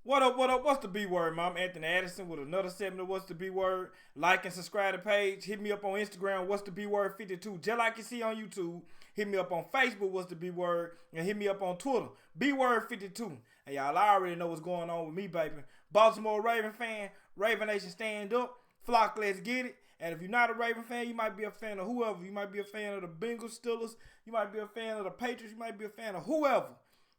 What up, what up? What's the B word, man? I'm Anthony Addison with another segment of What's the B word. Like and subscribe to the page. Hit me up on Instagram, What's the B word 52. Just like you see on YouTube. Hit me up on Facebook, What's the B word. And hit me up on Twitter, B word 52. And y'all already know what's going on with me, baby. Baltimore Raven fan, Raven Nation stand up. Flock, let's get it. And if you're not a Raven fan, you might be a fan of whoever. You might be a fan of the Bengals, Steelers. You might be a fan of the Patriots. You might be a fan of whoever.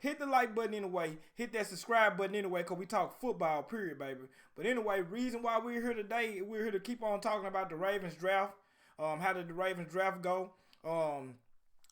Hit the like button anyway. Hit that subscribe button anyway, because we talk football, period, baby. But anyway, reason why we're here today, we're here to keep on talking about the Ravens draft. How did the Ravens draft go? And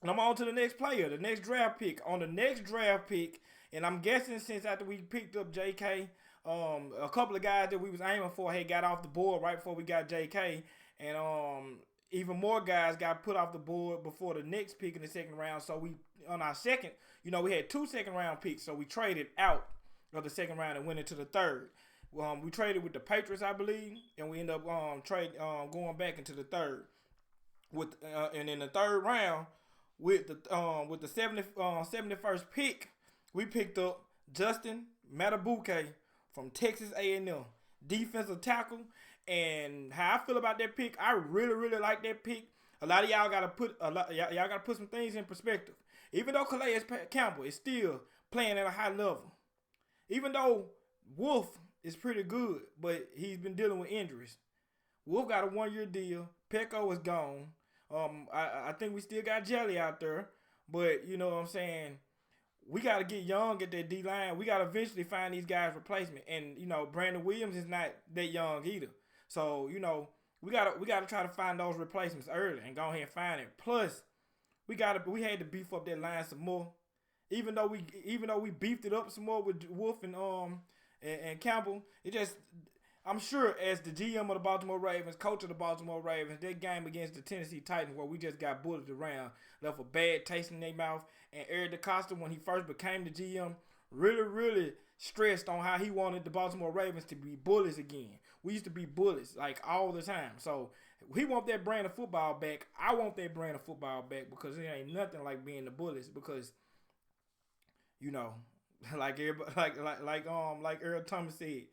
I'm on to the next player, the next draft pick. On the next draft pick, and I'm guessing since after we picked up JK, a couple of guys that we was aiming for had got off the board right before we got JK. And even more guys got put off the board before the next pick in the second round. So we, on our second, we had 2 second round picks. So we traded out of the second round and went into the third. We traded with the Patriots, I believe, and we ended up going back into the third. And in the third round, with the 71st pick, we picked up Justin Madubuike from Texas A&M, defensive tackle. And how I feel about that pick, I really, really like that pick. A lot of y'all gotta put some things in perspective. Even though Calais Campbell is still playing at a high level, even though Wolf is pretty good, but he's been dealing with injuries. Wolf got a 1-year deal. Pecco is gone. I think we still got Jelly out there, but you know what I'm saying. We got to get young at that D-line. We got to eventually find these guys replacement. And, Brandon Williams is not that young either. So, we gotta try to find those replacements early and go ahead and find it. Plus, we had to beef up that line some more. Even though we beefed it up some more with Wolf and Campbell, I'm sure as the GM of the Baltimore Ravens, coach of the Baltimore Ravens, that game against the Tennessee Titans where we just got bullied around, left a bad taste in their mouth. And Eric DeCosta, when he first became the GM, really, really stressed on how he wanted the Baltimore Ravens to be bullies again. We used to be bullies, like, all the time. So, he want that brand of football back. I want that brand of football back because it ain't nothing like being the bullies because, like everybody, like Earl Thomas said,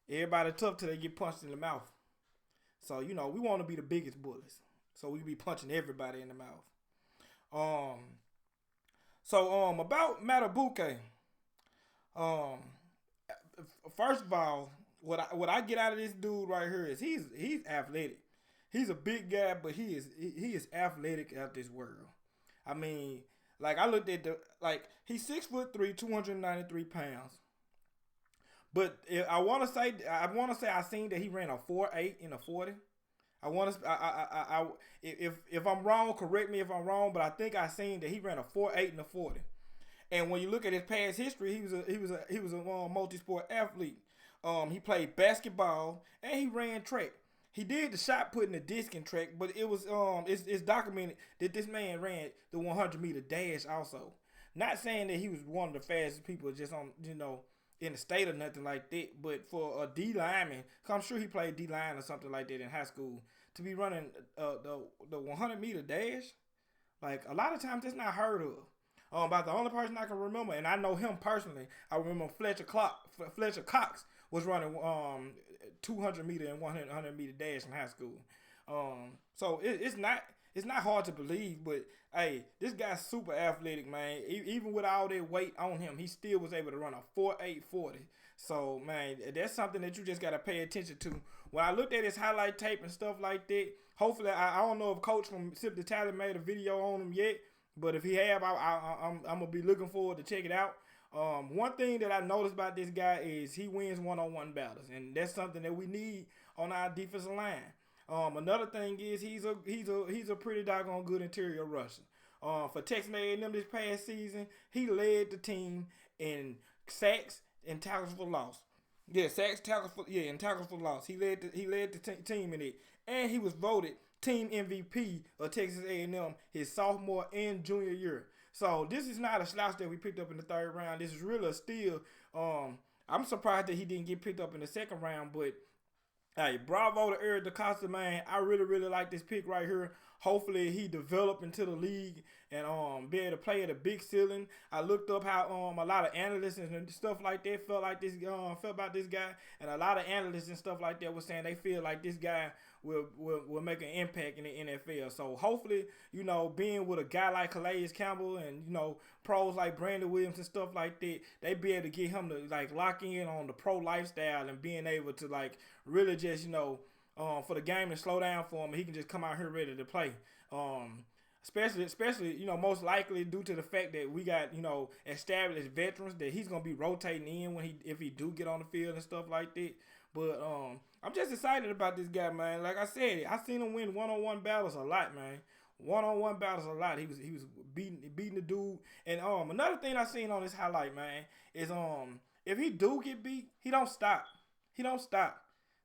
everybody tough till they get punched in the mouth. So, we want to be the biggest bullies. So, we be punching everybody in the mouth. About Madubuike, first of all, what I get out of this dude right here is he's athletic. He's a big guy, but he is athletic out this world. I mean, like I looked at he's 6'3", 293 pounds. But I want to say I seen that he ran a 4.8 in a 40. If I'm wrong, correct me if I'm wrong, but I think I seen that he ran a 4.8 in a 40. And when you look at his past history, he was a multi-sport athlete. He played basketball and he ran track. He did the shot put in the disc in track, but it was it's documented that this man ran the 100-meter dash also. Not saying that he was one of the fastest people just on in the state or nothing like that, but for a D lineman, cause I'm sure he played D line or something like that in high school, to be running the 100-meter dash, like a lot of times that's not heard of. About the only person I can remember, and I know him personally, I remember Fletcher Cox was running 200-meter and 100-meter dash in high school. So it's not hard to believe, but hey, this guy's super athletic, man. Even with all that weight on him, he still was able to run a 4.840. So, man, that's something that you just got to pay attention to. When I looked at his highlight tape and stuff like that, hopefully, I don't know if Coach from Sip the Talent made a video on him yet, but if he have, I'm going to be looking forward to check it out. One thing that I noticed about this guy is he wins one-on-one battles, and that's something that we need on our defensive line. Another thing is he's a pretty doggone good interior rusher. For Texas A&M this past season, he led the team in sacks and tackles for loss. Yeah, and tackles for loss. He led the team in it, and he was voted team MVP of Texas A&M his sophomore and junior year. So this is not a slouch that we picked up in the third round. This is really a steal. I'm surprised that he didn't get picked up in the second round, but hey, bravo to Eric DeCosta, man. I really, really like this pick right here. hopefully he develop into the league and be able to play at a big ceiling. I looked up how a lot of analysts and stuff like that felt about this guy, and a lot of analysts and stuff like that was saying they feel like this guy will make an impact in the NFL. So hopefully, being with a guy like Calais Campbell and pros like Brandon Williams and stuff like that, they be able to get him to like lock in on the pro lifestyle and being able to like really just for the game to slow down for him, he can just come out here ready to play. Especially most likely due to the fact that we got established veterans that he's gonna be rotating in if he do get on the field and stuff like that. But I'm just excited about this guy, man. Like I said, I seen him win one-on-one battles a lot, man. One-on-one battles a lot. He was beating the dude. And another thing I seen on this highlight, man, is if he do get beat, he don't stop. He don't stop.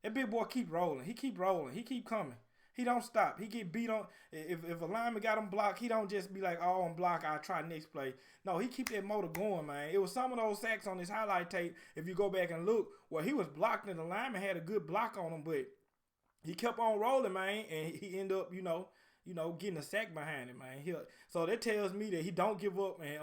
That big boy keep rolling. He keep rolling. He keep coming. He don't stop. He get beat on. If a lineman got him blocked, he don't just be like, oh, I'm blocked, I'll try next play. No, he keep that motor going, man. It was some of those sacks on this highlight tape, if you go back and look, where he was blocked and the lineman had a good block on him, but he kept on rolling, man, and he ended up, getting a sack behind him, man. So that tells me that he don't give up, and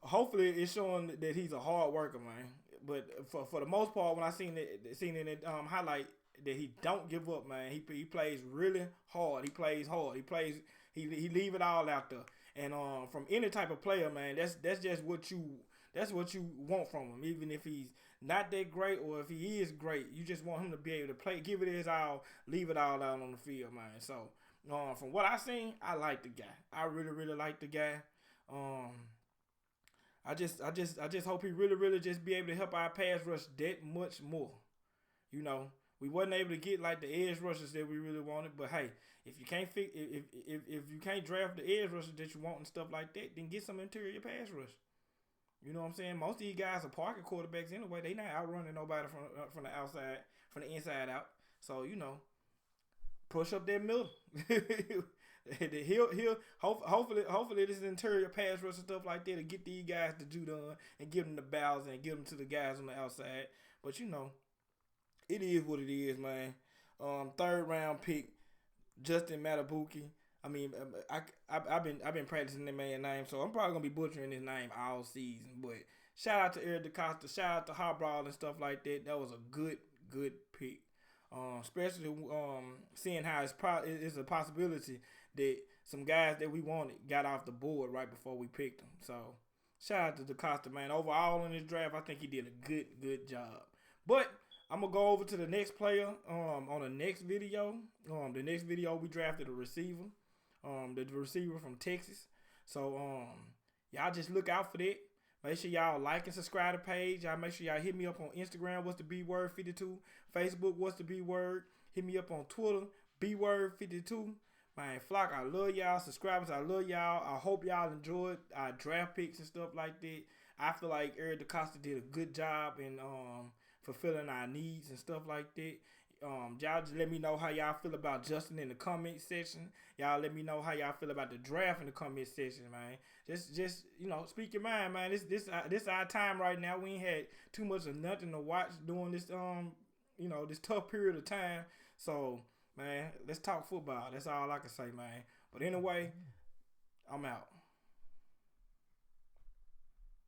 hopefully it's showing that he's a hard worker, man. But for the most part, when I seen in that highlight that he don't give up, man. He plays really hard. He plays hard. He leave it all out there. And from any type of player, man, that's just what you want from him. Even if he's not that great or if he is great, you just want him to be able to play, give it his all, leave it all out on the field, man. So from what I seen, I like the guy. I really, really like the guy. I just hope he really, really just be able to help our pass rush that much more. We wasn't able to get like the edge rushers that we really wanted, but hey, if you can't if you can't draft the edge rushers that you want and stuff like that, then get some interior pass rush. You know what I'm saying? Most of these guys are pocket quarterbacks anyway. They not outrunning nobody from the outside, from the inside out. So push up that middle. He'll hopefully this interior pass rush and stuff like that to get these guys to do done and give them the balls and give them to the guys on the outside. But it is what it is, man. Third round pick, Justin Madubuike. I mean, I've been practicing that man's name, so I'm probably gonna be butchering his name all season. But shout out to Eric DeCosta, shout out to Hobbrawl and stuff like that. That was a good pick. Especially seeing how it's a possibility that some guys that we wanted got off the board right before we picked them. So shout out to DeCosta, man. Overall in this draft, I think he did a good job. But I'm gonna go over to the next player on the next video. The next video we drafted a receiver, the receiver from Texas. So y'all just look out for that. Make sure y'all like and subscribe to the page. Y'all make sure y'all hit me up on Instagram, what's the B word 52. Facebook, what's the B word. Hit me up on Twitter, B word 52. Man, flock, I love y'all. Subscribers, I love y'all. I hope y'all enjoyed our draft picks and stuff like that. I feel like Eric DeCosta did a good job in fulfilling our needs and stuff like that. Y'all just let me know how y'all feel about Justin in the comment section. Y'all let me know how y'all feel about the draft in the comment section, man. Just speak your mind, man. This our time right now. We ain't had too much of nothing to watch during this this tough period of time. So, man, let's talk football. That's all I can say, man. But anyway, I'm out.